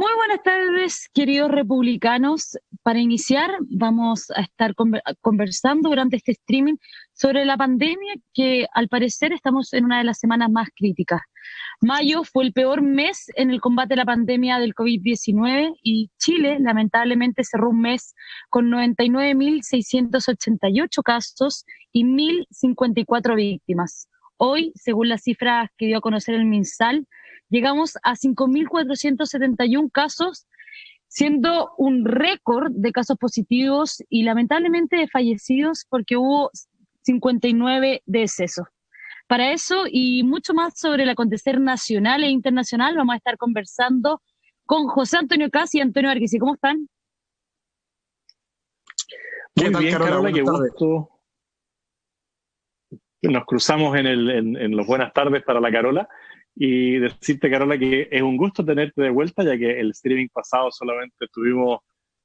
Muy buenas tardes, queridos republicanos. Para iniciar, vamos a estar conversando durante este streaming sobre la pandemia, que al parecer estamos en una de las semanas más críticas. Mayo fue el peor mes en el combate a la pandemia del COVID-19 y Chile lamentablemente cerró un mes con 99.688 casos y 1.054 víctimas. Hoy, según las cifras que dio a conocer el MinSal, llegamos a 5.471 casos, siendo un récord de casos positivos y lamentablemente de fallecidos porque hubo 59 decesos. Para eso y mucho más sobre el acontecer nacional e internacional, vamos a estar conversando con José Antonio Casi y Antonio Arquisi. ¿Cómo están? Muy bien, Carola, qué gusto. Nos cruzamos en los buenas tardes para la Carola y decirte, Carola, que es un gusto tenerte de vuelta, ya que el streaming pasado solamente estuvimos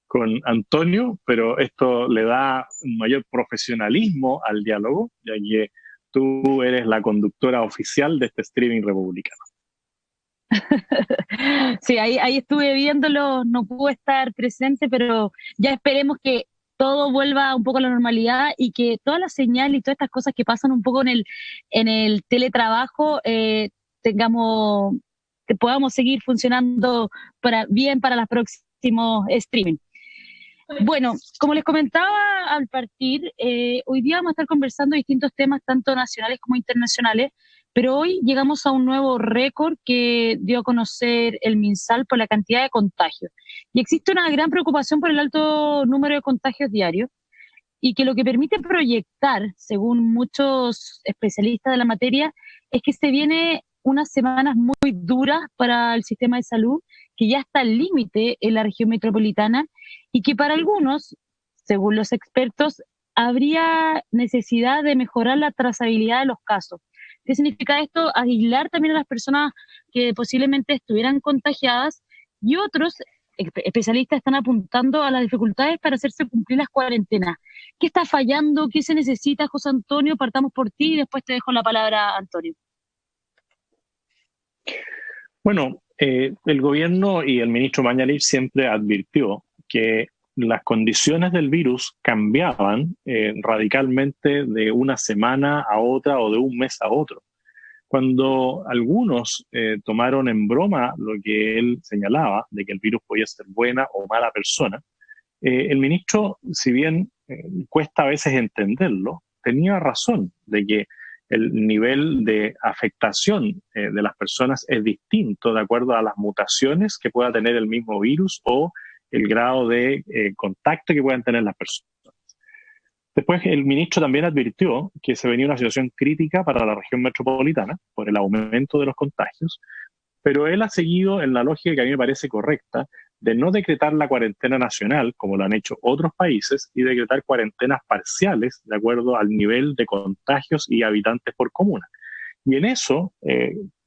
con Antonio, pero esto le da un mayor profesionalismo al diálogo, ya que tú eres la conductora oficial de este streaming republicano. Sí, ahí estuve viéndolo, no pude estar presente, pero ya esperemos que todo vuelva un poco a la normalidad y que toda la señal y todas estas cosas que pasan un poco en el teletrabajo tengamos, que podamos seguir funcionando bien para los próximos streaming. Bueno, como les comentaba al partir, hoy día vamos a estar conversando distintos temas, tanto nacionales como internacionales, pero hoy llegamos a un nuevo récord que dio a conocer el MinSal por la cantidad de contagios. Y existe una gran preocupación por el alto número de contagios diarios y que lo que permite proyectar, según muchos especialistas de la materia, es que se viene unas semanas muy duras para el sistema de salud, que ya está al límite en la región metropolitana y que para algunos, según los expertos, habría necesidad de mejorar la trazabilidad de los casos. ¿Qué significa esto? Aislar también a las personas que posiblemente estuvieran contagiadas y otros especialistas están apuntando a las dificultades para hacerse cumplir las cuarentenas. ¿Qué está fallando? ¿Qué se necesita, José Antonio? Partamos por ti y después te dejo la palabra, Antonio. Bueno, el gobierno y el ministro Mañalich siempre advirtió que las condiciones del virus cambiaban radicalmente de una semana a otra o de un mes a otro. Cuando algunos tomaron en broma lo que él señalaba, de que el virus podía ser buena o mala persona, el ministro, si bien cuesta a veces entenderlo, tenía razón de que el nivel de afectación de las personas es distinto de acuerdo a las mutaciones que pueda tener el mismo virus o el grado de contacto que puedan tener las personas. Después, el ministro también advirtió que se venía una situación crítica para la región metropolitana por el aumento de los contagios, pero él ha seguido en la lógica que a mí me parece correcta de no decretar la cuarentena nacional, como lo han hecho otros países, y decretar cuarentenas parciales de acuerdo al nivel de contagios y habitantes por comuna. Y en eso,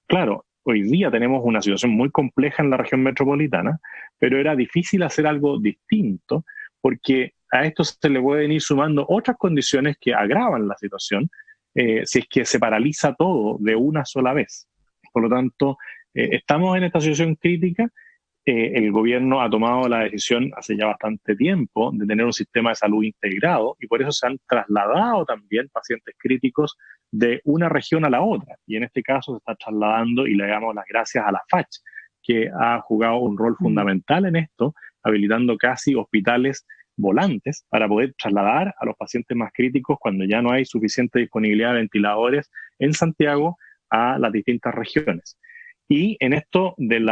claro, hoy día tenemos una situación muy compleja en la región metropolitana, pero era difícil hacer algo distinto porque a esto se le pueden ir sumando otras condiciones que agravan la situación si es que se paraliza todo de una sola vez. Por lo tanto, estamos en esta situación crítica. El gobierno ha tomado la decisión hace ya bastante tiempo de tener un sistema de salud integrado y por eso se han trasladado también pacientes críticos de una región a la otra. Y en este caso se está trasladando y le damos las gracias a la FACH, que ha jugado un rol fundamental en esto, habilitando casi hospitales volantes para poder trasladar a los pacientes más críticos cuando ya no hay suficiente disponibilidad de ventiladores en Santiago a las distintas regiones. Y en esto del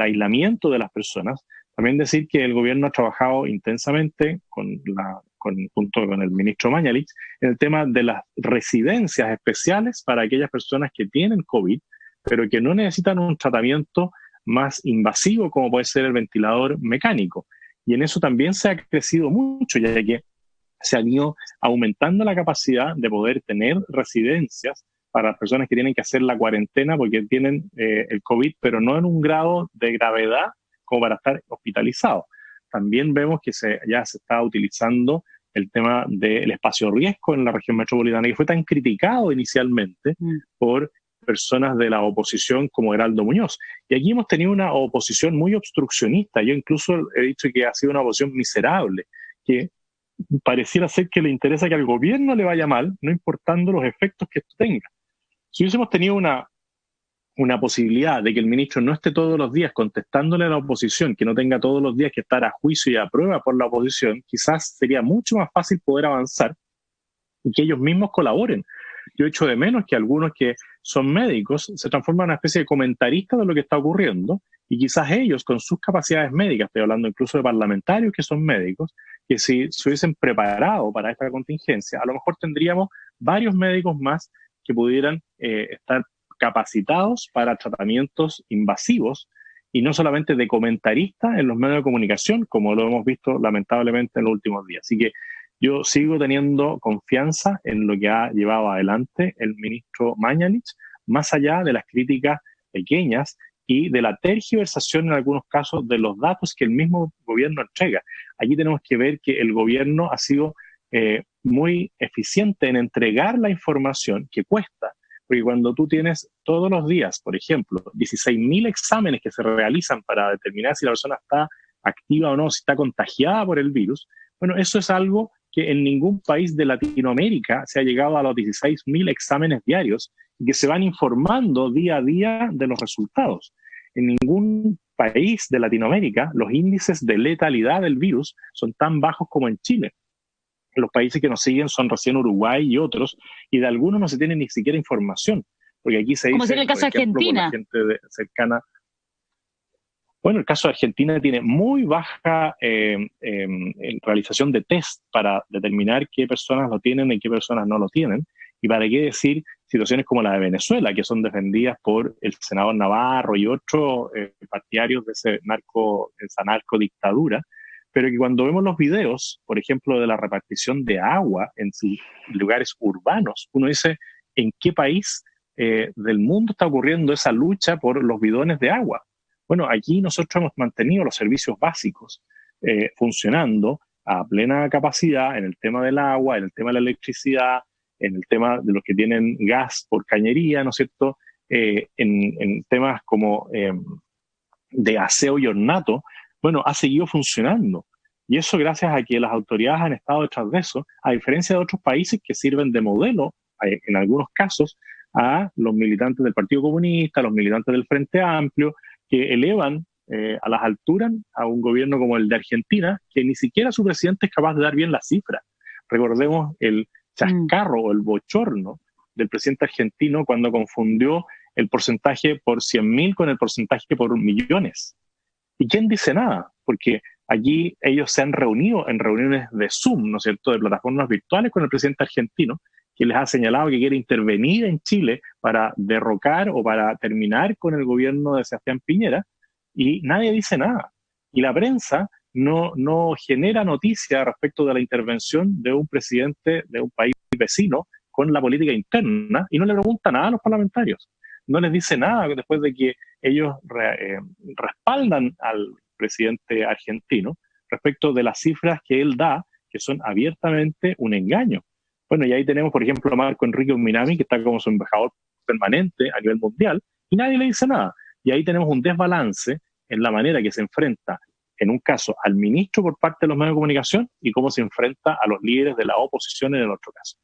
aislamiento de las personas, también decir que el gobierno ha trabajado intensamente junto con el ministro Mañalich en el tema de las residencias especiales para aquellas personas que tienen COVID, pero que no necesitan un tratamiento más invasivo como puede ser el ventilador mecánico. Y en eso también se ha crecido mucho, ya que se han ido aumentando la capacidad de poder tener residencias para las personas que tienen que hacer la cuarentena porque tienen el COVID, pero no en un grado de gravedad como para estar hospitalizados. También vemos que ya se está utilizando el tema del espacio riesgo en la región metropolitana, que fue tan criticado inicialmente por personas de la oposición como Heraldo Muñoz. Y aquí hemos tenido una oposición muy obstruccionista. Yo incluso he dicho que ha sido una oposición miserable, que pareciera ser que le interesa que al gobierno le vaya mal, no importando los efectos que esto tenga. Si hubiésemos tenido una posibilidad de que el ministro no esté todos los días contestándole a la oposición, que no tenga todos los días que estar a juicio y a prueba por la oposición, quizás sería mucho más fácil poder avanzar y que ellos mismos colaboren. Yo echo de menos que algunos que son médicos se transforman en una especie de comentaristas de lo que está ocurriendo, y quizás ellos, con sus capacidades médicas, estoy hablando incluso de parlamentarios que son médicos, que si se hubiesen preparado para esta contingencia, a lo mejor tendríamos varios médicos más que pudieran estar capacitados para tratamientos invasivos y no solamente de comentaristas en los medios de comunicación, como lo hemos visto lamentablemente en los últimos días. Así que yo sigo teniendo confianza en lo que ha llevado adelante el ministro Mañalich, más allá de las críticas pequeñas y de la tergiversación en algunos casos de los datos que el mismo gobierno entrega. Aquí tenemos que ver que el gobierno ha sido muy eficiente en entregar la información que cuesta, porque cuando tú tienes todos los días, por ejemplo, 16.000 exámenes que se realizan para determinar si la persona está activa o no, si está contagiada por el virus, bueno, eso es algo que en ningún país de Latinoamérica se ha llegado a los 16.000 exámenes diarios y que se van informando día a día de los resultados. En ningún país de Latinoamérica los índices de letalidad del virus son tan bajos como en Chile. Los países que nos siguen son recién Uruguay y otros, y de algunos no se tiene ni siquiera información, porque aquí se dice, como si en el caso de Argentina, por la gente cercana. Bueno, el caso de Argentina tiene muy baja realización de test para determinar qué personas lo tienen y qué personas no lo tienen. Y para qué decir situaciones como la de Venezuela, que son defendidas por el senador Navarro y otros partidarios de esa narcodictadura, pero que cuando vemos los videos, por ejemplo, de la repartición de agua en sus lugares urbanos, uno dice, ¿en qué país del mundo está ocurriendo esa lucha por los bidones de agua? Bueno, aquí nosotros hemos mantenido los servicios básicos funcionando a plena capacidad en el tema del agua, en el tema de la electricidad, en el tema de los que tienen gas por cañería, ¿no es cierto? En temas como de aseo y ornato, bueno, ha seguido funcionando. Y eso gracias a que las autoridades han estado detrás de eso, a diferencia de otros países que sirven de modelo, en algunos casos, a los militantes del Partido Comunista, a los militantes del Frente Amplio, que elevan a las alturas a un gobierno como el de Argentina, que ni siquiera su presidente es capaz de dar bien las cifras. Recordemos el chascarro o el bochorno del presidente argentino cuando confundió el porcentaje por 100.000 con el porcentaje por millones. ¿Y quién dice nada? Porque allí ellos se han reunido en reuniones de Zoom, ¿no es cierto?, de plataformas virtuales con el presidente argentino, que les ha señalado que quiere intervenir en Chile para derrocar o para terminar con el gobierno de Sebastián Piñera, y nadie dice nada. Y la prensa no genera noticia respecto de la intervención de un presidente de un país vecino con la política interna, y no le pregunta nada a los parlamentarios. No les dice nada después de que ellos respaldan al presidente argentino respecto de las cifras que él da, que son abiertamente un engaño. Bueno, y ahí tenemos, por ejemplo, a Marco Enrique Minami, que está como su embajador permanente a nivel mundial, y nadie le dice nada. Y ahí tenemos un desbalance en la manera que se enfrenta, en un caso, al ministro por parte de los medios de comunicación y cómo se enfrenta a los líderes de la oposición en el otro caso.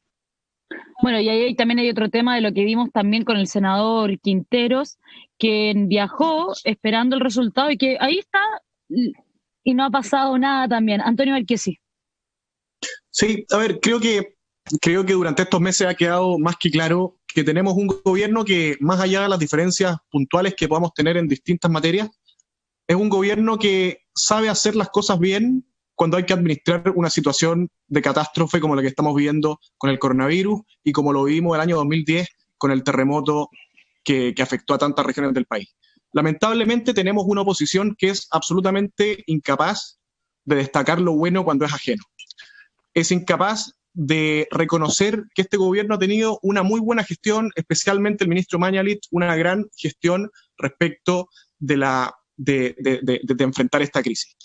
Bueno, y ahí también hay otro tema de lo que vimos también con el senador Quinteros, que viajó esperando el resultado y que ahí está y no ha pasado nada también. Antonio Marchesi. Sí, a ver, creo que durante estos meses ha quedado más que claro que tenemos un gobierno que, más allá de las diferencias puntuales que podamos tener en distintas materias, es un gobierno que sabe hacer las cosas bien cuando hay que administrar una situación de catástrofe como la que estamos viviendo con el coronavirus y como lo vimos el año 2010 con el terremoto que afectó a tantas regiones del país. Lamentablemente tenemos una oposición que es absolutamente incapaz de destacar lo bueno cuando es ajeno. Es incapaz de reconocer que este gobierno ha tenido una muy buena gestión, especialmente el ministro Mañalich, una gran gestión respecto de enfrentar esta crisis.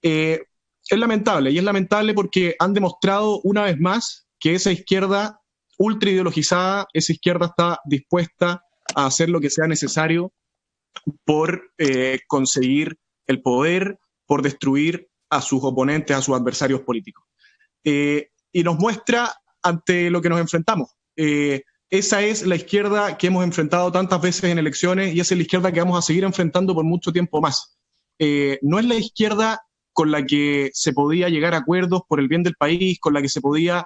Es lamentable, y es lamentable porque han demostrado una vez más que esa izquierda ultra ideologizada, esa izquierda está dispuesta a hacer lo que sea necesario por conseguir el poder, por destruir a sus oponentes, a sus adversarios políticos. Y nos muestra ante lo que nos enfrentamos. Esa es la izquierda que hemos enfrentado tantas veces en elecciones y esa es la izquierda que vamos a seguir enfrentando por mucho tiempo más. No es la izquierda con la que se podía llegar a acuerdos por el bien del país, con la que se podía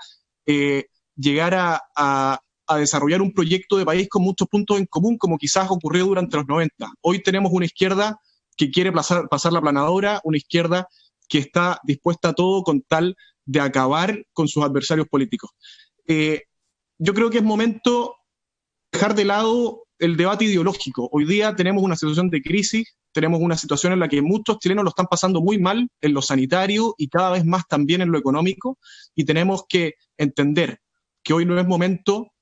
llegar a desarrollar un proyecto de país con muchos puntos en común, como quizás ocurrió durante los 90. Hoy tenemos una izquierda que quiere pasar la planadora, una izquierda que está dispuesta a todo con tal de acabar con sus adversarios políticos. Yo creo que es momento de dejar de lado el debate ideológico. Hoy día tenemos una situación de crisis, tenemos una situación en la que muchos chilenos lo están pasando muy mal en lo sanitario y cada vez más también en lo económico, y tenemos que entender que hoy no es momento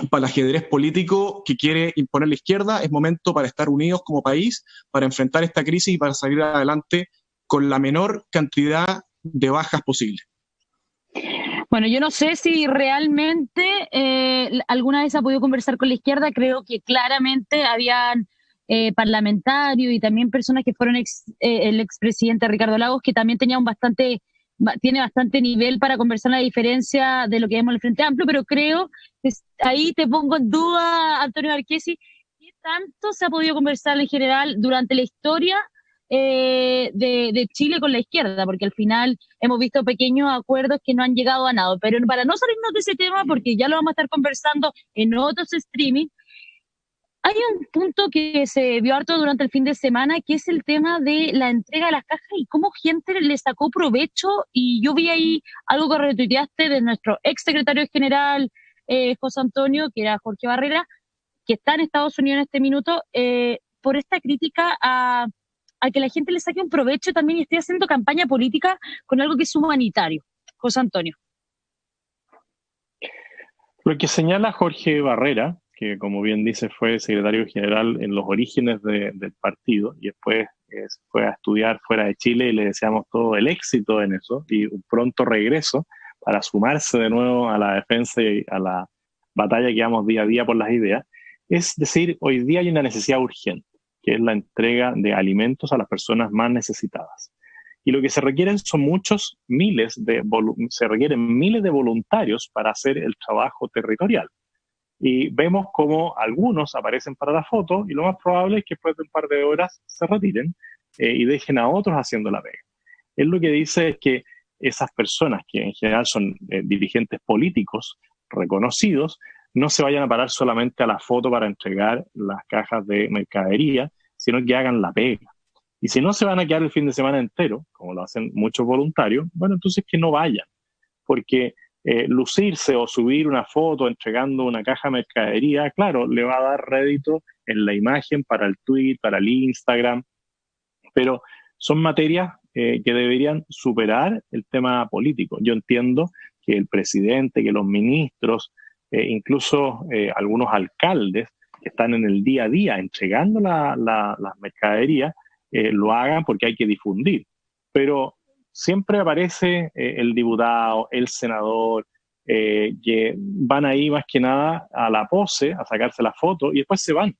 para el ajedrez político que quiere imponer la izquierda, es momento para estar unidos como país, para enfrentar esta crisis y para salir adelante con la menor cantidad de bajas posible. Bueno, yo no sé si realmente alguna vez ha podido conversar con la izquierda. Creo que claramente habían parlamentarios y también personas que fueron el expresidente Ricardo Lagos, que también tiene bastante nivel para conversar, la diferencia de lo que vemos en el Frente Amplio, pero creo que ahí te pongo en duda, Antonio Marchesi, ¿qué tanto se ha podido conversar en general durante la historia de Chile con la izquierda? Porque al final hemos visto pequeños acuerdos que no han llegado a nada. Pero para no salirnos de ese tema, porque ya lo vamos a estar conversando en otros streaming, hay un punto que se vio harto durante el fin de semana, que es el tema de la entrega de las cajas y cómo gente le sacó provecho. Y yo vi ahí algo que retuiteaste de nuestro ex secretario general, José Antonio, que era Jorge Barrera, que está en Estados Unidos en este minuto, por esta crítica a que la gente le saque un provecho también y esté haciendo campaña política con algo que es humanitario. José Antonio. Lo que señala Jorge Barrera, que como bien dice fue secretario general en los orígenes del partido y después fue a estudiar fuera de Chile, y le deseamos todo el éxito en eso y un pronto regreso para sumarse de nuevo a la defensa y a la batalla que damos día a día por las ideas. Es decir, hoy día hay una necesidad urgente, que es la entrega de alimentos a las personas más necesitadas. Y lo que se requieren son se requieren miles de voluntarios para hacer el trabajo territorial. Y vemos cómo algunos aparecen para la foto y lo más probable es que después de un par de horas se retiren y dejen a otros haciendo la pega. Él lo que dice es que esas personas, que en general son dirigentes políticos reconocidos, no se vayan a parar solamente a la foto para entregar las cajas de mercadería, sino que hagan la pega. Y si no se van a quedar el fin de semana entero, como lo hacen muchos voluntarios, bueno, entonces que no vayan, porque lucirse o subir una foto entregando una caja de mercadería, claro, le va a dar rédito en la imagen para el tweet, para el Instagram, pero son materias que deberían superar el tema político. Yo entiendo que el presidente, que los ministros, incluso algunos alcaldes que están en el día a día entregando las mercaderías, lo hagan porque hay que difundir. Pero siempre aparece el diputado, el senador, que van ahí más que nada a la pose, a sacarse la foto y después se van.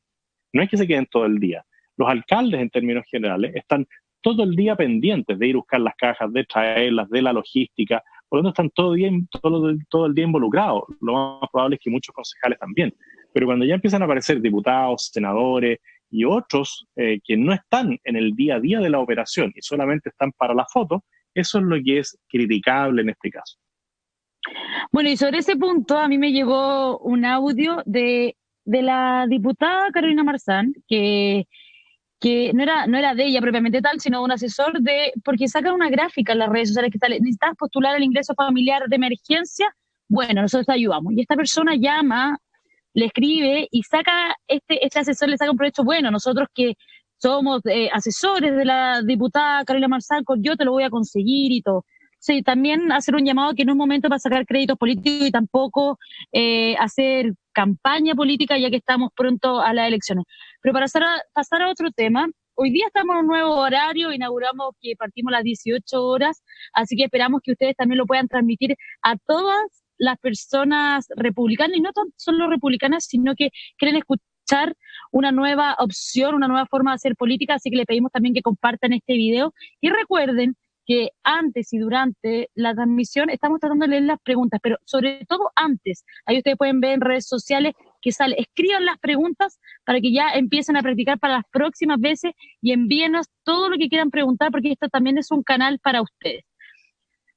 No es que se queden todo el día. Los alcaldes, en términos generales, están todo el día pendientes de ir a buscar las cajas, de traerlas, de la logística. Por lo tanto, están todo el día involucrados. Lo más probable es que muchos concejales también. Pero cuando ya empiezan a aparecer diputados, senadores y otros que no están en el día a día de la operación y solamente están para la foto, eso es lo que es criticable en este caso. Bueno, y sobre ese punto a mí me llegó un audio de la diputada Carolina Marzán, que no era de ella propiamente tal, sino un asesor porque sacan una gráfica en las redes sociales que está, necesitas postular el ingreso familiar de emergencia, bueno, nosotros te ayudamos. Y esta persona llama, le escribe y saca, este asesor le saca un proyecto, bueno, nosotros que somos asesores de la diputada Carolina Marzán, yo te lo voy a conseguir y todo. Sí, también hacer un llamado que no es momento para sacar créditos políticos y tampoco hacer campaña política, ya que estamos pronto a las elecciones. Pero para pasar a otro tema, hoy día estamos en un nuevo horario, inauguramos que partimos a las 18 horas, así que esperamos que ustedes también lo puedan transmitir a todas las personas republicanas, y no solo republicanas, sino que quieren escuchar escuchar una nueva opción, una nueva forma de hacer política, así que le pedimos también que compartan este video y recuerden que antes y durante la transmisión estamos tratando de leer las preguntas, pero sobre todo antes. Ahí ustedes pueden ver en redes sociales que sale, escriban las preguntas para que ya empiecen a practicar para las próximas veces y envíenos todo lo que quieran preguntar, porque esto también es un canal para ustedes.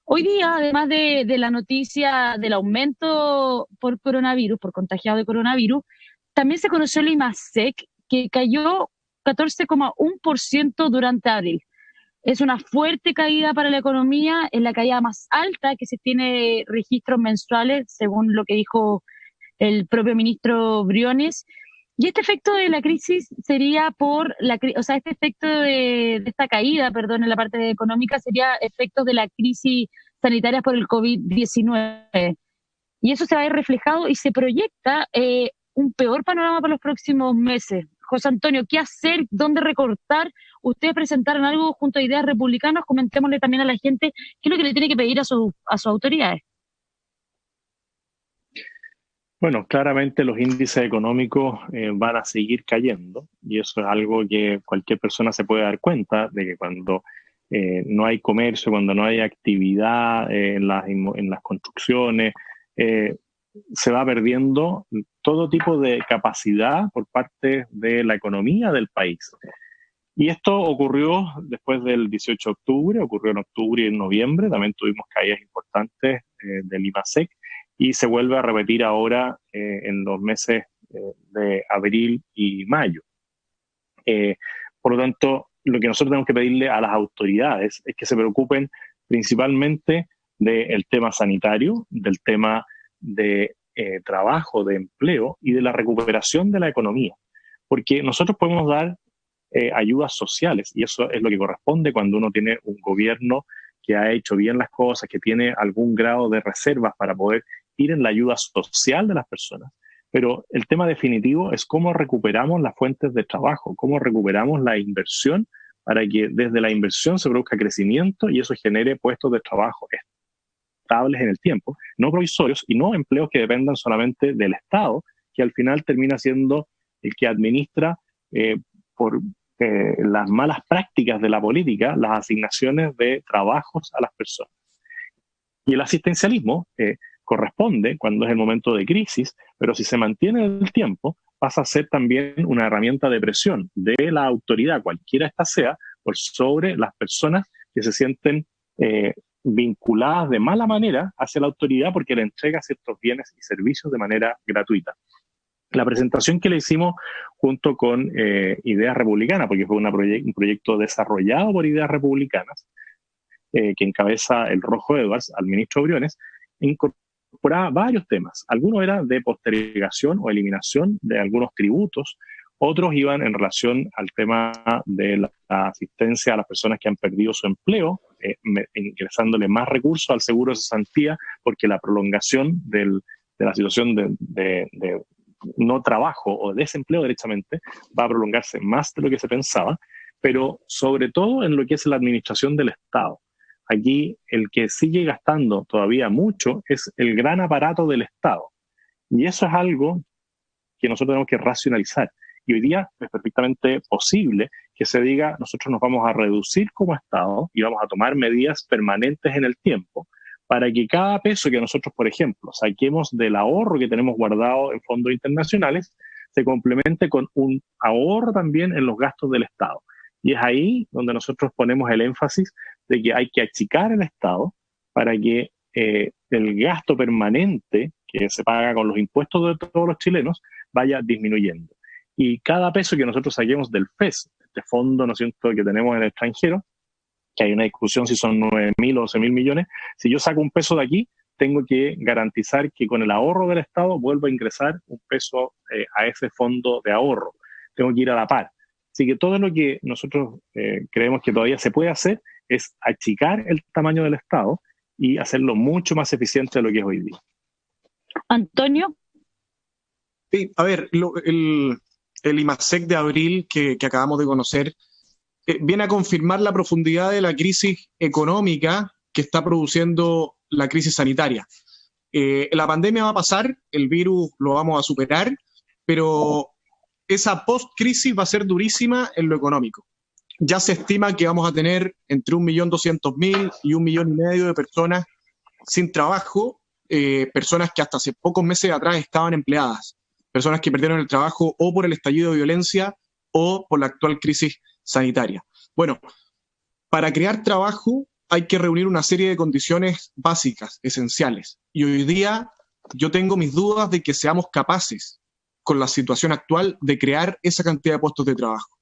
Hoy día, además de la noticia del aumento por coronavirus, por contagiado de coronavirus, también se conoció el IMASEC, que cayó 14,1% durante abril. Es una fuerte caída para la economía, es la caída más alta que se tiene registros mensuales, según lo que dijo el propio ministro Briones. Y este efecto de la crisis sería este efecto de esta caída, perdón, en la parte económica sería efectos de la crisis sanitaria por el COVID-19. Y eso se va a ver reflejado y se proyecta un peor panorama para los próximos meses. José Antonio, ¿qué hacer? ¿Dónde recortar? Ustedes presentaron algo junto a Ideas Republicanas, comentémosle también a la gente qué es lo que le tiene que pedir a sus autoridades. Bueno, claramente los índices económicos van a seguir cayendo y eso es algo que cualquier persona se puede dar cuenta de que cuando no hay comercio, cuando no hay actividad en las construcciones, se va perdiendo todo tipo de capacidad por parte de la economía del país. Y esto ocurrió después del 18 de octubre, ocurrió en octubre y en noviembre, también tuvimos caídas importantes del IMASEC, y se vuelve a repetir ahora en los meses de abril y mayo. Por lo tanto, lo que nosotros tenemos que pedirle a las autoridades es que se preocupen principalmente del tema sanitario, del tema de trabajo, de empleo y de la recuperación de la economía. Porque nosotros podemos dar ayudas sociales y eso es lo que corresponde cuando uno tiene un gobierno que ha hecho bien las cosas, que tiene algún grado de reservas para poder ir en la ayuda social de las personas. Pero el tema definitivo es cómo recuperamos las fuentes de trabajo, cómo recuperamos la inversión para que desde la inversión se produzca crecimiento y eso genere puestos de trabajo estables en el tiempo, no provisorios y no empleos que dependan solamente del Estado, que al final termina siendo el que administra por las malas prácticas de la política las asignaciones de trabajos a las personas. Y el asistencialismo corresponde cuando es el momento de crisis, pero si se mantiene en el tiempo, pasa a ser también una herramienta de presión de la autoridad, cualquiera esta sea, por sobre las personas que se sienten vinculadas de mala manera hacia la autoridad porque le entrega ciertos bienes y servicios de manera gratuita. La presentación que le hicimos junto con Ideas Republicanas, porque fue un proyecto desarrollado por Ideas Republicanas, que encabeza el Rojo Edwards, al ministro Briones, incorporaba varios temas. Algunos eran de postergación o eliminación de algunos tributos, otros iban en relación al tema de la asistencia a las personas que han perdido su empleo, ingresándole más recursos al seguro de cesantía, porque la prolongación de la situación de no trabajo o desempleo derechamente va a prolongarse más de lo que se pensaba, pero sobre todo en lo que es la administración del Estado. Aquí el que sigue gastando todavía mucho es el gran aparato del Estado. Y eso es algo que nosotros tenemos que racionalizar. Y hoy día es perfectamente posible que se diga, nosotros nos vamos a reducir como Estado y vamos a tomar medidas permanentes en el tiempo para que cada peso que nosotros, por ejemplo, saquemos del ahorro que tenemos guardado en fondos internacionales, se complemente con un ahorro también en los gastos del Estado. Y es ahí donde nosotros ponemos el énfasis de que hay que achicar el Estado para que el gasto permanente que se paga con los impuestos de todos los chilenos vaya disminuyendo. Y cada peso que nosotros saquemos del FES, este fondo, ¿no es cierto?, que tenemos en el extranjero, que hay una discusión si son 9.000 o 12.000 millones, si yo saco un peso de aquí, tengo que garantizar que con el ahorro del Estado vuelva a ingresar un peso a ese fondo de ahorro. Tengo que ir a la par. Así que todo lo que nosotros creemos que todavía se puede hacer es achicar el tamaño del Estado y hacerlo mucho más eficiente de lo que es hoy día. Antonio. Sí, a ver, el IMASEC de abril que acabamos de conocer viene a confirmar la profundidad de la crisis económica que está produciendo la crisis sanitaria. La pandemia va a pasar, el virus lo vamos a superar, pero esa post-crisis va a ser durísima en lo económico. Ya se estima que vamos a tener entre 1.200.000 y 1,5 millones de personas sin trabajo, personas que hasta hace pocos meses atrás estaban empleadas, personas que perdieron el trabajo o por el estallido de violencia o por la actual crisis sanitaria. Bueno, para crear trabajo hay que reunir una serie de condiciones básicas, esenciales. Y hoy día yo tengo mis dudas de que seamos capaces, con la situación actual, de crear esa cantidad de puestos de trabajo.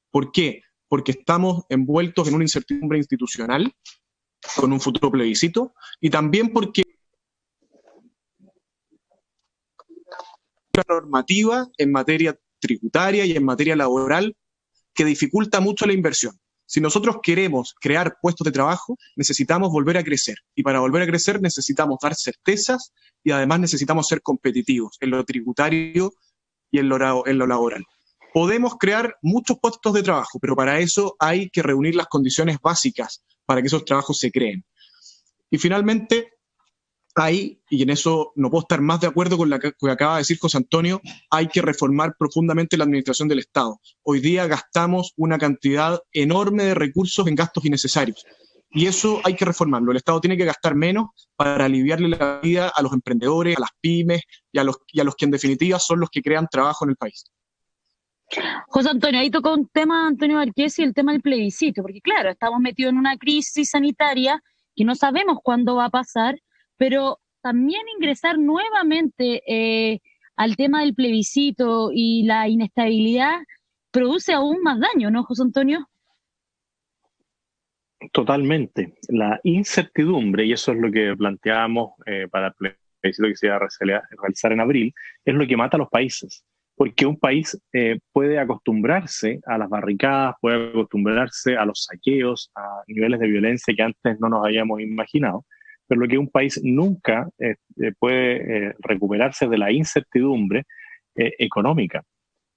¿Por qué? Porque estamos envueltos en una incertidumbre institucional, con un futuro plebiscito, y también porque la normativa en materia tributaria y en materia laboral que dificulta mucho la inversión. Si nosotros queremos crear puestos de trabajo, necesitamos volver a crecer. Y para volver a crecer necesitamos dar certezas y además necesitamos ser competitivos en lo tributario y en lo laboral. Podemos crear muchos puestos de trabajo, pero para eso hay que reunir las condiciones básicas para que esos trabajos se creen. Y finalmente, y en eso no puedo estar más de acuerdo con lo que acaba de decir José Antonio, hay que reformar profundamente la administración del Estado. Hoy día gastamos una cantidad enorme de recursos en gastos innecesarios. Y eso hay que reformarlo. El Estado tiene que gastar menos para aliviarle la vida a los emprendedores, a las pymes y a los que en definitiva son los que crean trabajo en el país. José Antonio, ahí tocó un tema, Antonio Marchesi, el tema del plebiscito, porque claro, estamos metidos en una crisis sanitaria que no sabemos cuándo va a pasar, pero también ingresar nuevamente al tema del plebiscito y la inestabilidad produce aún más daño, ¿no, José Antonio? Totalmente. La incertidumbre, y eso es lo que planteábamos para el plebiscito que se iba a realizar en abril, es lo que mata a los países. Porque un país puede acostumbrarse a las barricadas, puede acostumbrarse a los saqueos, a niveles de violencia que antes no nos habíamos imaginado, pero lo que un país nunca puede recuperarse de la incertidumbre económica.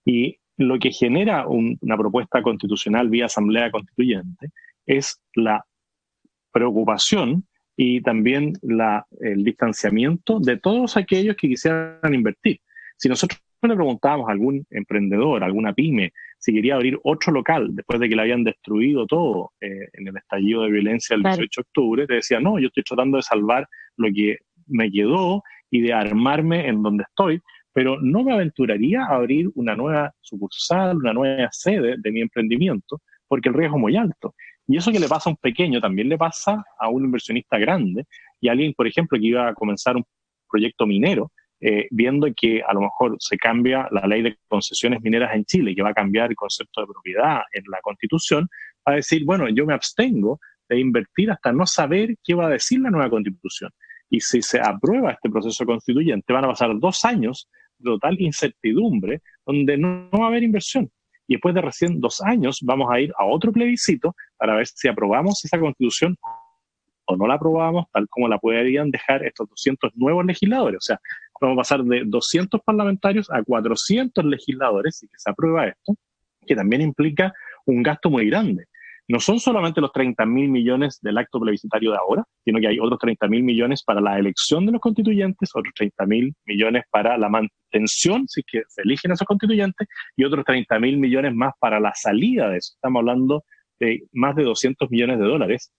Y lo que genera una propuesta constitucional vía asamblea constituyente es la preocupación y también el distanciamiento de todos aquellos que quisieran invertir. Si nosotros le preguntábamos a algún emprendedor, a alguna pyme, si quería abrir otro local después de que le habían destruido todo en el estallido de violencia el 18 de octubre, te decía, no, yo estoy tratando de salvar lo que me quedó y de armarme en donde estoy, pero no me aventuraría a abrir una nueva sucursal, una nueva sede de mi emprendimiento, porque el riesgo es muy alto. Y eso que le pasa a un pequeño también le pasa a un inversionista grande y a alguien, por ejemplo, que iba a comenzar un proyecto minero, viendo que a lo mejor se cambia la ley de concesiones mineras en Chile, que va a cambiar el concepto de propiedad en la Constitución, va a decir, bueno, yo me abstengo de invertir hasta no saber qué va a decir la nueva Constitución. Y si se aprueba este proceso constituyente, van a pasar 2 años de total incertidumbre, donde no va a haber inversión. Y después de recién 2 años vamos a ir a otro plebiscito para ver si aprobamos esa Constitución o no la aprobamos, tal como la podrían dejar estos 200 nuevos legisladores. O sea, vamos a pasar de 200 parlamentarios a 400 legisladores y que se aprueba esto, que también implica un gasto muy grande. No son solamente los 30.000 millones del acto plebiscitario de ahora, sino que hay otros 30.000 millones para la elección de los constituyentes, otros 30.000 millones para la mantención, si es que se eligen esos constituyentes, y otros 30.000 millones más para la salida de eso. Estamos hablando de más de 200 millones de dólares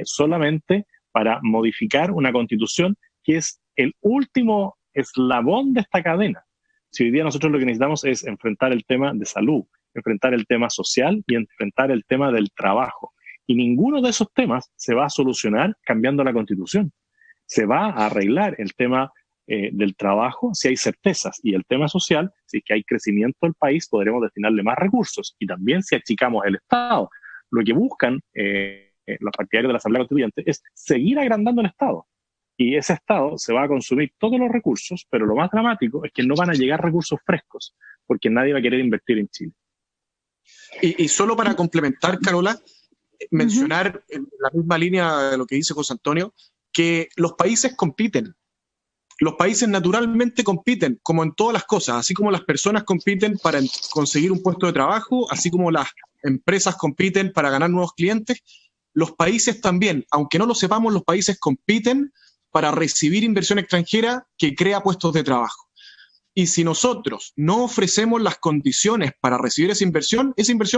solamente para modificar una constitución que es el último eslabón de esta cadena. Si hoy día nosotros lo que necesitamos es enfrentar el tema de salud, enfrentar el tema social y enfrentar el tema del trabajo. Y ninguno de esos temas se va a solucionar cambiando la Constitución. Se va a arreglar el tema del trabajo si hay certezas, y el tema social, si es que hay crecimiento del país, podremos destinarle más recursos. Y también si achicamos el Estado. Lo que buscan los partidarios de la Asamblea Constituyente es seguir agrandando el Estado. Y ese Estado se va a consumir todos los recursos, pero lo más dramático es que no van a llegar recursos frescos, porque nadie va a querer invertir en Chile. Y solo para complementar, Carola, mencionar en la misma línea de lo que dice José Antonio, que los países compiten. Los países naturalmente compiten, como en todas las cosas, así como las personas compiten para conseguir un puesto de trabajo, así como las empresas compiten para ganar nuevos clientes, los países también, aunque no lo sepamos, los países compiten para recibir inversión extranjera que crea puestos de trabajo. Y si nosotros no ofrecemos las condiciones para recibir esa inversión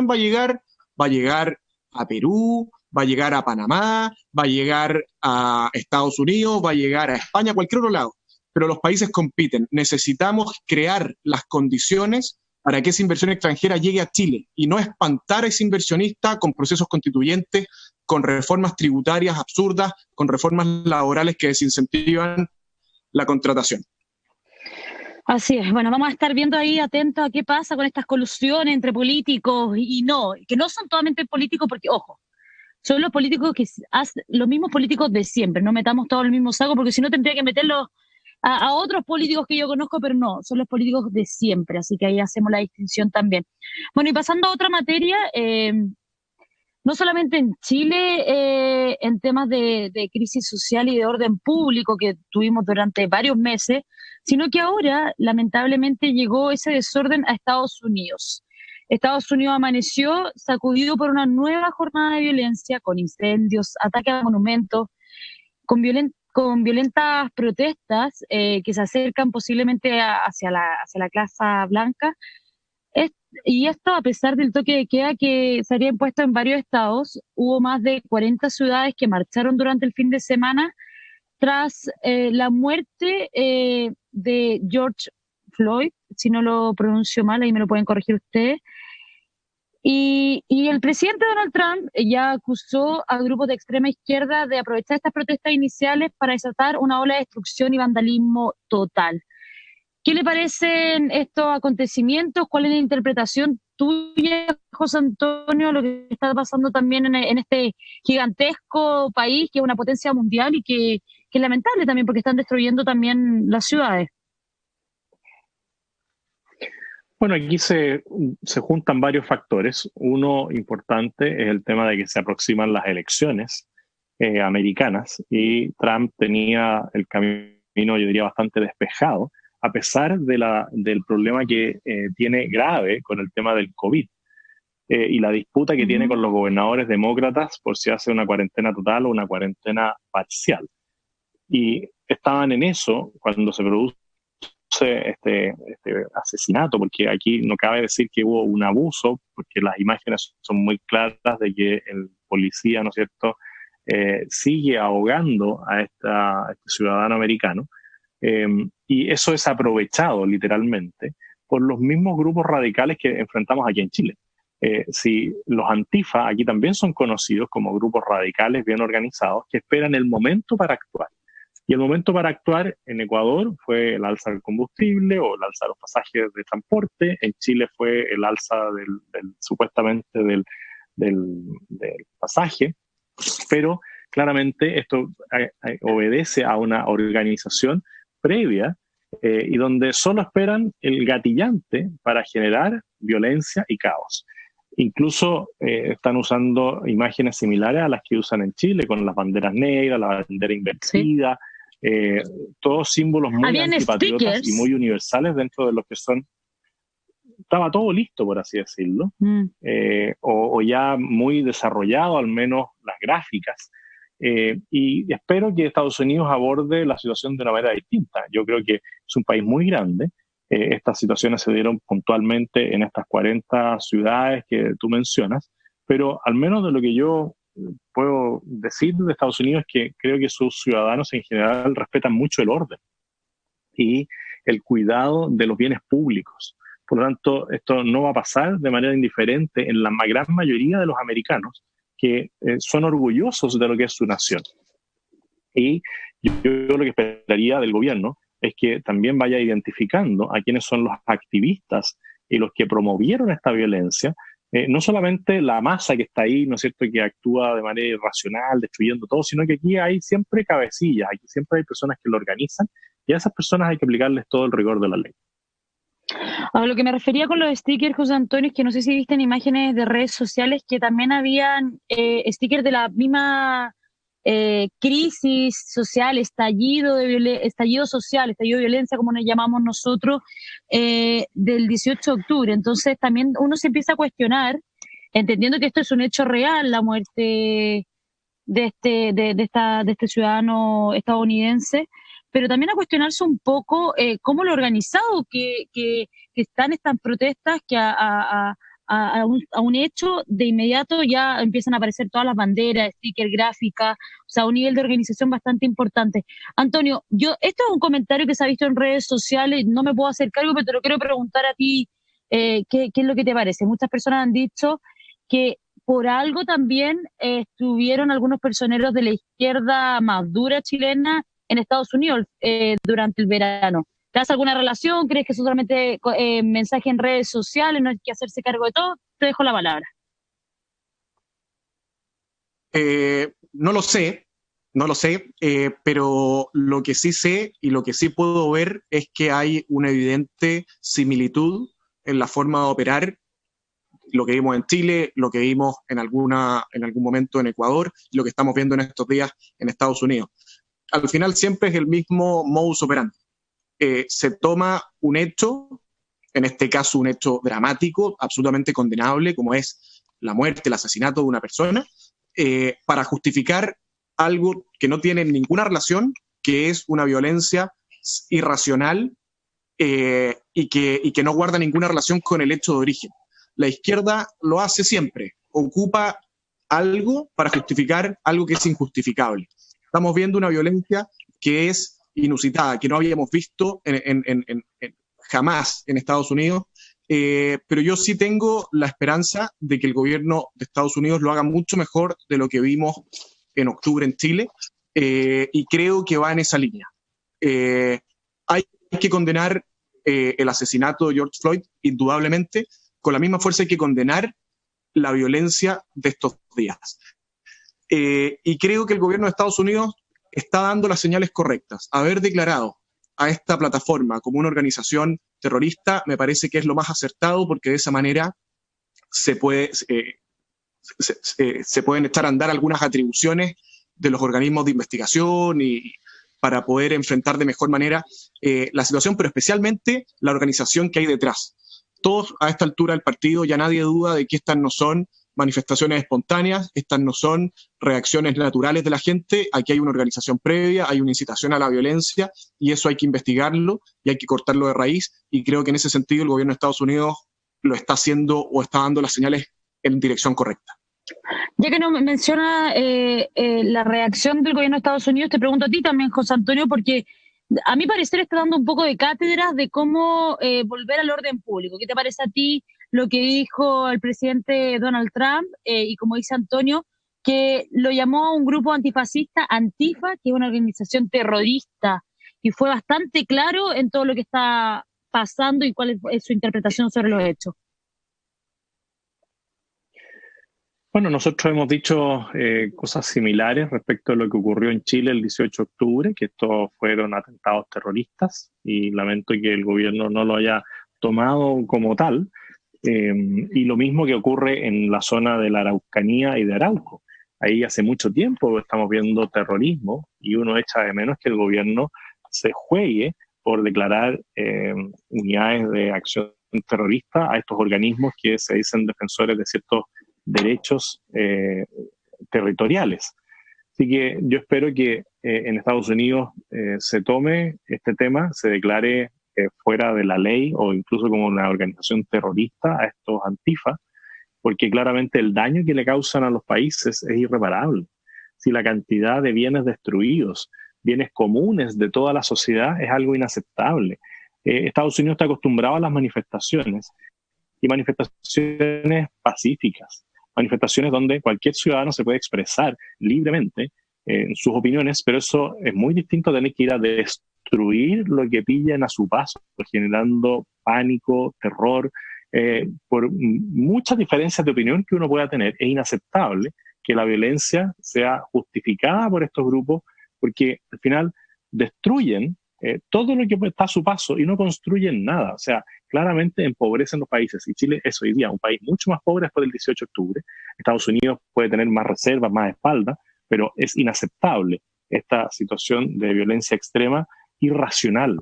va a llegar a Perú, va a llegar a Panamá, va a llegar a Estados Unidos, va a llegar a España, a cualquier otro lado. Pero los países compiten. Necesitamos crear las condiciones para que esa inversión extranjera llegue a Chile y no espantar a ese inversionista con procesos constituyentes, con reformas tributarias absurdas, con reformas laborales que desincentivan la contratación. Así es, bueno, vamos a estar viendo ahí atentos a qué pasa con estas colusiones entre políticos y no, que no son totalmente políticos porque, ojo, son los políticos que hacen los mismos políticos de siempre, no metamos todo en el mismo saco porque si no tendría que meterlos a otros políticos que yo conozco, pero no, son los políticos de siempre, así que ahí hacemos la distinción también. Bueno, y pasando a otra materia, no solamente en Chile, en temas de crisis social y de orden público que tuvimos durante varios meses, sino que ahora, lamentablemente, llegó ese desorden a Estados Unidos. Estados Unidos amaneció sacudido por una nueva jornada de violencia, con incendios, ataques a monumentos, con violentas protestas que se acercan posiblemente hacia la Casa Blanca. Y esto a pesar del toque de queda que se había impuesto en varios estados, hubo más de 40 ciudades que marcharon durante el fin de semana tras la muerte de George Floyd, si no lo pronuncio mal, ahí me lo pueden corregir ustedes. Y el presidente Donald Trump ya acusó a grupos de extrema izquierda de aprovechar estas protestas iniciales para desatar una ola de destrucción y vandalismo total. ¿Qué le parecen estos acontecimientos? ¿Cuál es la interpretación tuya, José Antonio, lo que está pasando también en este gigantesco país que es una potencia mundial y que es lamentable también porque están destruyendo también las ciudades? Bueno, aquí se juntan varios factores. Uno importante es el tema de que se aproximan las elecciones americanas y Trump tenía el camino, yo diría, bastante despejado, a pesar del problema que tiene grave con el tema del COVID y la disputa que tiene con los gobernadores demócratas por si hace una cuarentena total o una cuarentena parcial. Y estaban en eso cuando se produce este asesinato, porque aquí no cabe decir que hubo un abuso, porque las imágenes son muy claras de que el policía, ¿no es cierto?, sigue ahogando a este ciudadano americano. Y eso es aprovechado literalmente por los mismos grupos radicales que enfrentamos aquí en Chile. Si los Antifa aquí también son conocidos como grupos radicales bien organizados que esperan el momento para actuar. Y el momento para actuar en Ecuador fue el alza del combustible o el alza de los pasajes de transporte. En Chile fue el alza supuestamente del pasaje. Pero claramente esto obedece a una organización previa y donde solo esperan el gatillante para generar violencia y caos. Incluso están usando imágenes similares a las que usan en Chile, con las banderas negras, la bandera invertida, todos símbolos muy antipatriotas stickers y muy universales dentro de lo que son. Estaba todo listo, por así decirlo, o ya muy desarrollado, al menos las gráficas. Y espero que Estados Unidos aborde la situación de una manera distinta. Yo creo que es un país muy grande. Estas situaciones se dieron puntualmente en estas 40 ciudades que tú mencionas, pero al menos de lo que yo puedo decir de Estados Unidos es que creo que sus ciudadanos en general respetan mucho el orden y el cuidado de los bienes públicos. Por lo tanto, esto no va a pasar de manera indiferente en la gran mayoría de los americanos que son orgullosos de lo que es su nación. Y yo lo que esperaría del gobierno es que también vaya identificando a quiénes son los activistas y los que promovieron esta violencia, no solamente la masa que está ahí, ¿no es cierto?, que actúa de manera irracional, destruyendo todo, sino que aquí hay siempre cabecillas, aquí siempre hay personas que lo organizan y a esas personas hay que aplicarles todo el rigor de la ley. A lo que me refería con los stickers, José Antonio, es que no sé si viste en imágenes de redes sociales que también habían stickers de la misma crisis social, estallido social, estallido de violencia, como nos llamamos nosotros, del 18 de octubre. Entonces también uno se empieza a cuestionar, entendiendo que esto es un hecho real, la muerte de este ciudadano estadounidense, pero también a cuestionarse un poco cómo lo organizado que están estas protestas, que a un hecho de inmediato ya empiezan a aparecer todas las banderas, stickers, gráficas, o sea, un nivel de organización bastante importante. Antonio, esto es un comentario que se ha visto en redes sociales, no me puedo hacer cargo, pero te lo quiero preguntar a ti, ¿qué es lo que te parece? Muchas personas han dicho que por algo también estuvieron algunos personeros de la izquierda más dura chilena en Estados Unidos durante el verano. ¿Te das alguna relación? ¿Crees que es solamente mensaje en redes sociales? ¿No hay que hacerse cargo de todo? Te dejo la palabra. No lo sé, pero lo que sí sé y lo que sí puedo ver es que hay una evidente similitud en la forma de operar, lo que vimos en Chile, lo que vimos en algún momento en Ecuador, y lo que estamos viendo en estos días en Estados Unidos. Al final siempre es el mismo modus operandi. Se toma un hecho, en este caso un hecho dramático, absolutamente condenable, como es la muerte, el asesinato de una persona, para justificar algo que no tiene ninguna relación, que es una violencia irracional y que no guarda ninguna relación con el hecho de origen. La izquierda lo hace siempre, ocupa algo para justificar algo que es injustificable. Estamos viendo una violencia que es inusitada, que no habíamos visto jamás en Estados Unidos, pero yo sí tengo la esperanza de que el gobierno de Estados Unidos lo haga mucho mejor de lo que vimos en octubre en Chile, y creo que va en esa línea. Hay que condenar el asesinato de George Floyd, indudablemente. Con la misma fuerza hay que condenar la violencia de estos días. Y creo que el gobierno de Estados Unidos está dando las señales correctas. Haber declarado a esta plataforma como una organización terrorista me parece que es lo más acertado, porque de esa manera se pueden echar a andar algunas atribuciones de los organismos de investigación y para poder enfrentar de mejor manera la situación, pero especialmente la organización que hay detrás. Todos a esta altura del partido ya nadie duda de que estas no son manifestaciones espontáneas, estas no son reacciones naturales de la gente, aquí hay una organización previa, hay una incitación a la violencia, y eso hay que investigarlo y hay que cortarlo de raíz, y creo que en ese sentido el gobierno de Estados Unidos lo está haciendo o está dando las señales en dirección correcta. Ya que no menciona la reacción del gobierno de Estados Unidos, te pregunto a ti también, José Antonio, porque a mi parecer está dando un poco de cátedras de cómo volver al orden público. ¿Qué te parece a ti lo que dijo el presidente Donald Trump y como dice Antonio, que lo llamó un grupo antifascista, Antifa, que es una organización terrorista, y fue bastante claro en todo lo que está pasando y cuál es su interpretación sobre los hechos? Bueno, nosotros hemos dicho cosas similares respecto a lo que ocurrió en Chile el 18 de octubre, que estos fueron atentados terroristas, y lamento que el gobierno no lo haya tomado como tal. Y lo mismo que ocurre en la zona de la Araucanía y de Arauco. Ahí hace mucho tiempo estamos viendo terrorismo, y uno echa de menos que el gobierno se juegue por declarar unidades de acción terrorista a estos organismos que se dicen defensores de ciertos derechos territoriales. Así que yo espero que en Estados Unidos se tome este tema, se declare fuera de la ley o incluso como una organización terrorista a estos Antifa, porque claramente el daño que le causan a los países es irreparable. Si la cantidad de bienes destruidos, bienes comunes de toda la sociedad, es algo inaceptable. Estados Unidos está acostumbrado a las manifestaciones, y manifestaciones pacíficas, manifestaciones donde cualquier ciudadano se puede expresar libremente sus opiniones, pero eso es muy distinto a tener que ir a destruir lo que pillan a su paso, generando pánico, terror, por muchas diferencias de opinión que uno pueda tener. Es inaceptable que la violencia sea justificada por estos grupos, porque al final destruyen todo lo que está a su paso y no construyen nada. O sea, claramente empobrecen los países, y Chile es hoy día un país mucho más pobre después del 18 de octubre. Estados Unidos puede tener más reservas, más espalda, pero es inaceptable esta situación de violencia extrema, irracional.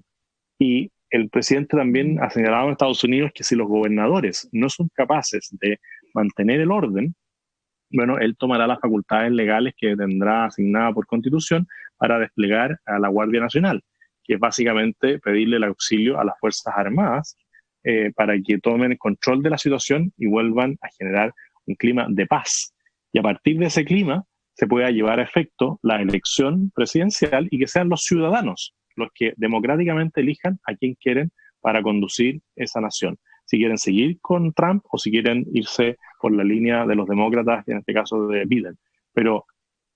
Y el presidente también ha señalado en Estados Unidos que si los gobernadores no son capaces de mantener el orden, bueno, él tomará las facultades legales que tendrá asignada por Constitución para desplegar a la Guardia Nacional. que es básicamente pedirle el auxilio a las Fuerzas Armadas para que tomen el control de la situación y vuelvan a generar un clima de paz. Y a partir de ese clima se pueda llevar a efecto la elección presidencial y que sean los ciudadanos los que democráticamente elijan a quién quieren para conducir esa nación. Si quieren seguir con Trump o si quieren irse por la línea de los demócratas, en este caso de Biden. Pero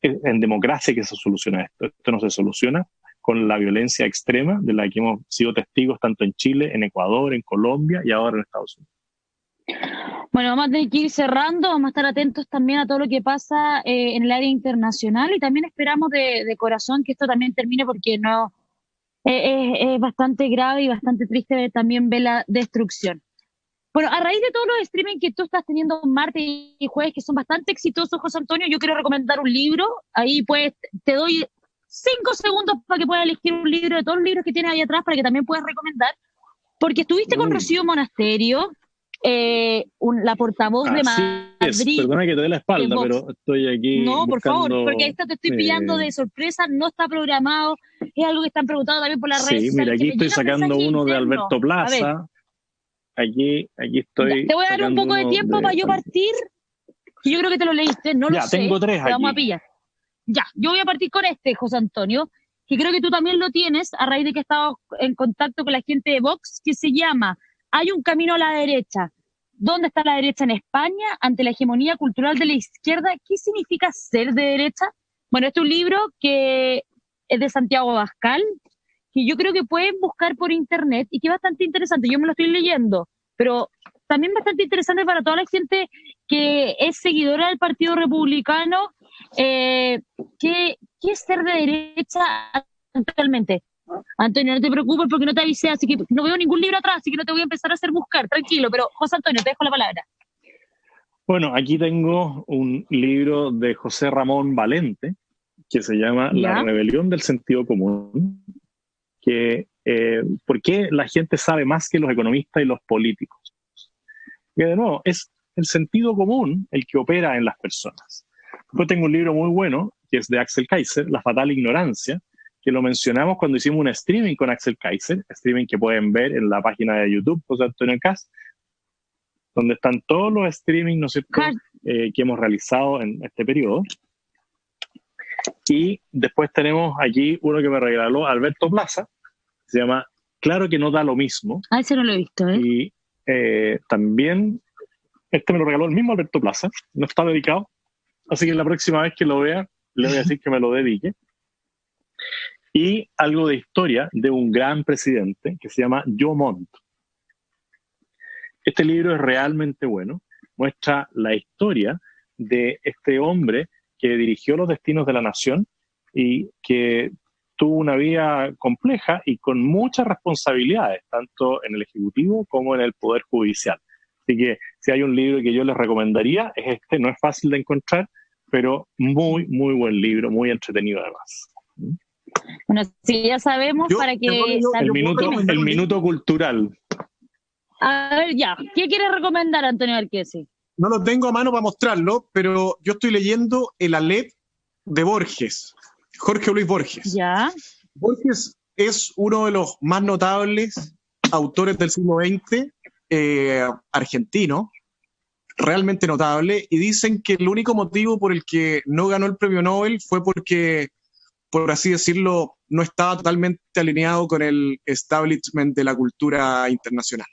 en democracia que se soluciona esto. Esto no se soluciona con la violencia extrema de la que hemos sido testigos tanto en Chile, en Ecuador, en Colombia y ahora en Estados Unidos. Bueno, vamos a tener que ir cerrando, vamos a estar atentos también a todo lo que pasa en el área internacional y también esperamos de corazón que esto también termine porque no es bastante grave y bastante triste también ver la destrucción. Bueno, a raíz de todos los streaming que tú estás teniendo martes y jueves, que son bastante exitosos, José Antonio, yo quiero recomendar un libro. Ahí pues te doy 5 segundos para que puedas elegir un libro de todos los libros que tienes ahí atrás para que también puedas recomendar. Porque estuviste con Rocío Monasterio, la portavoz de Madrid. Perdona que te dé la espalda, pero estoy aquí. No, buscando, por favor, porque esto te estoy pillando de sorpresa, no está programado, es algo que están preguntando también por las redes sociales. Sí, mira, aquí estoy sacando uno de Alberto Plaza. Aquí estoy. Ya, te voy a dar un poco de tiempo para yo partir. Yo creo que te lo leíste, no lo sé. Ya, tengo 3 aquí. Vamos a pillar. Ya, yo voy a partir con José Antonio, que creo que tú también lo tienes a raíz de que he estado en contacto con la gente de Vox, que se llama Hay un camino a la derecha. ¿Dónde está la derecha en España ante la hegemonía cultural de la izquierda? ¿Qué significa ser de derecha? Bueno, este es un libro que es de Santiago Abascal, que yo creo que pueden buscar por internet y que es bastante interesante. Yo me lo estoy leyendo, pero también bastante interesante para toda la gente que es seguidora del Partido Republicano. ¿Qué es ser de derecha actualmente? Antonio, no te preocupes porque no te avisé, así que no veo ningún libro atrás, así que no te voy a empezar a hacer buscar, tranquilo. Pero José Antonio, te dejo la palabra. Bueno, aquí tengo un libro de José Ramón Valente que se llama La rebelión del sentido común. ¿Por qué la gente sabe más que los economistas y los políticos? Que de nuevo, es el sentido común el que opera en las personas. Después tengo un libro muy bueno, que es de Axel Kaiser, La fatal ignorancia, que lo mencionamos cuando hicimos un streaming con Axel Kaiser, streaming que pueden ver en la página de YouTube, José Antonio Cast, donde están todos los streamings, ¿no es cierto?, que hemos realizado en este periodo. Y después tenemos aquí uno que me regaló Alberto Plaza, se llama Claro que no da lo mismo. Ah, ese no lo he visto, ¿eh? Y también, este me lo regaló el mismo Alberto Plaza, no está dedicado, así que la próxima vez que lo vea, le voy a decir que me lo dedique. Y algo de historia de un gran presidente que se llama Joe Montt. Este libro es realmente bueno, muestra la historia de este hombre que dirigió los destinos de la nación y que tuvo una vida compleja y con muchas responsabilidades, tanto en el Ejecutivo como en el Poder Judicial. Así que si hay un libro que yo les recomendaría, es este, no es fácil de encontrar, pero muy, muy buen libro, muy entretenido además. Bueno, sí, ya sabemos para que... El minuto cultural. A ver, ya, ¿qué quieres recomendar, Antonio Arquesi? No lo tengo a mano para mostrarlo, pero yo estoy leyendo El Aleph de Borges, Jorge Luis Borges. Ya. Borges es uno de los más notables autores del siglo XX, argentino, realmente notable, y dicen que el único motivo por el que no ganó el premio Nobel fue porque, por así decirlo, no estaba totalmente alineado con el establishment de la cultura internacional.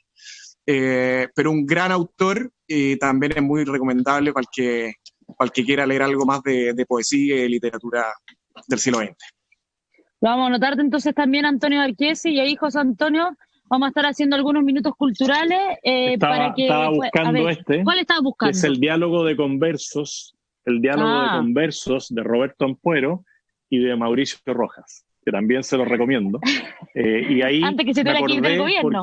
Pero un gran autor y también es muy recomendable para el que quiera leer algo más de poesía y de literatura del siglo XX. Vamos a anotarte entonces también, Antonio Arquesi, y ahí, José Antonio, vamos a estar haciendo algunos minutos culturales para que... Estaba buscando ¿Cuál estabas buscando? Que es el diálogo de conversos, de conversos de Roberto Ampuero y de Mauricio Rojas, que también se los recomiendo. Y ahí antes que se te quite el gobierno.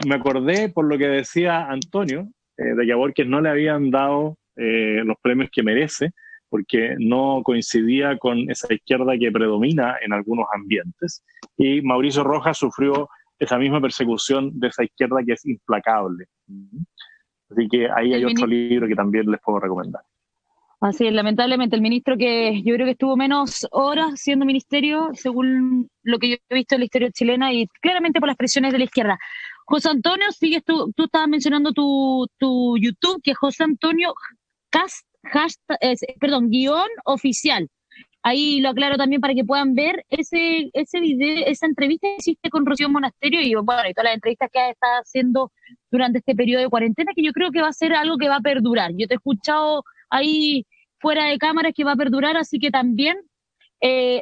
Me acordé por lo que decía Antonio, de que a Borges no le habían dado los premios que merece, porque no coincidía con esa izquierda que predomina en algunos ambientes. Y Mauricio Rojas sufrió esa misma persecución de esa izquierda que es implacable. Así que ahí hay otro libro que también les puedo recomendar. Así es, lamentablemente el ministro que yo creo que estuvo menos horas siendo ministerio, según lo que yo he visto en la historia chilena y claramente por las presiones de la izquierda. José Antonio, sigues tú estabas mencionando tu YouTube, que es José Antonio Cast, perdón, guión oficial. Ahí lo aclaro también para que puedan ver ese video, esa entrevista que hiciste con Rocío Monasterio y bueno, y todas las entrevistas que has estado haciendo durante este periodo de cuarentena, que yo creo que va a ser algo que va a perdurar. Yo te he escuchado ahí fuera de cámaras que va a perdurar, así que también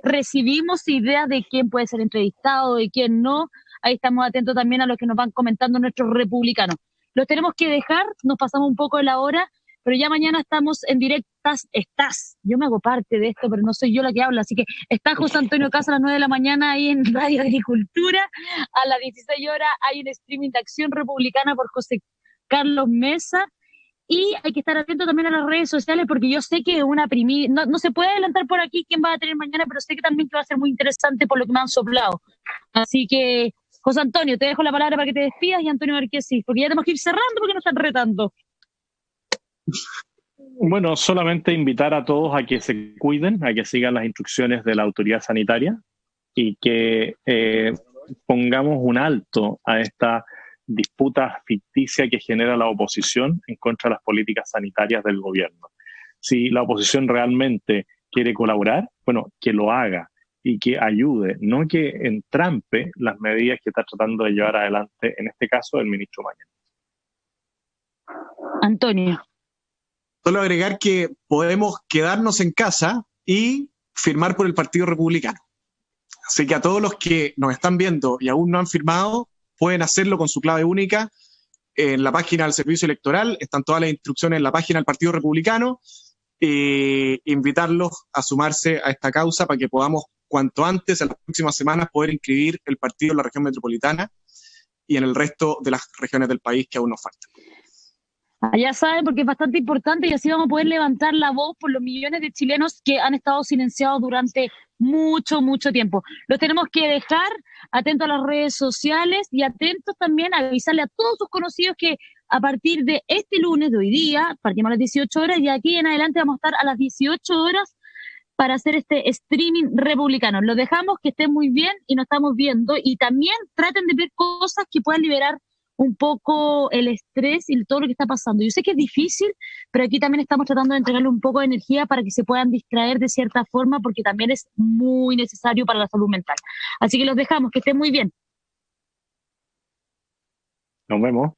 recibimos ideas de quién puede ser entrevistado y quién no. Ahí estamos atentos también a lo que nos van comentando nuestros republicanos. Los tenemos que dejar, nos pasamos un poco de la hora, pero ya mañana estamos en directas, yo me hago parte de esto, pero no soy yo la que habla, así que está José Antonio Casa a las 9 de la mañana ahí en Radio Agricultura, a las 16 horas hay un streaming de Acción Republicana por José Carlos Mesa, y hay que estar atento también a las redes sociales porque yo sé que una primicia, no se puede adelantar por aquí quién va a tener mañana, pero sé que también que va a ser muy interesante por lo que me han soplado. Así que, José Antonio, te dejo la palabra para que te despidas y Antonio Marquesi, porque ya tenemos que ir cerrando porque nos están retando. Bueno, solamente invitar a todos a que se cuiden, a que sigan las instrucciones de la autoridad sanitaria y que pongamos un alto a esta disputa ficticia que genera la oposición en contra de las políticas sanitarias del gobierno. Si la oposición realmente quiere colaborar, bueno, que lo haga y que ayude, no que entrampe las medidas que está tratando de llevar adelante, en este caso, el ministro Mañalich. Antonio. Solo agregar que podemos quedarnos en casa y firmar por el Partido Republicano. Así que a todos los que nos están viendo y aún no han firmado, pueden hacerlo con su clave única en la página del Servicio Electoral. Están todas las instrucciones en la página del Partido Republicano. Invitarlos a sumarse a esta causa para que podamos cuanto antes, en las próximas semanas, poder inscribir el partido en la región metropolitana y en el resto de las regiones del país que aún nos faltan. Ya saben, porque es bastante importante y así vamos a poder levantar la voz por los millones de chilenos que han estado silenciados durante mucho, mucho tiempo. Los tenemos que dejar atentos a las redes sociales y atentos también a avisarle a todos sus conocidos que a partir de este lunes, de hoy día, partimos a las 18 horas y aquí en adelante vamos a estar a las 18 horas para hacer este streaming republicano. Los dejamos, que estén muy bien y nos estamos viendo y también traten de ver cosas que puedan liberar un poco el estrés y todo lo que está pasando. Yo sé que es difícil, pero aquí también estamos tratando de entregarle un poco de energía para que se puedan distraer de cierta forma, porque también es muy necesario para la salud mental. Así que los dejamos, que estén muy bien. Nos vemos.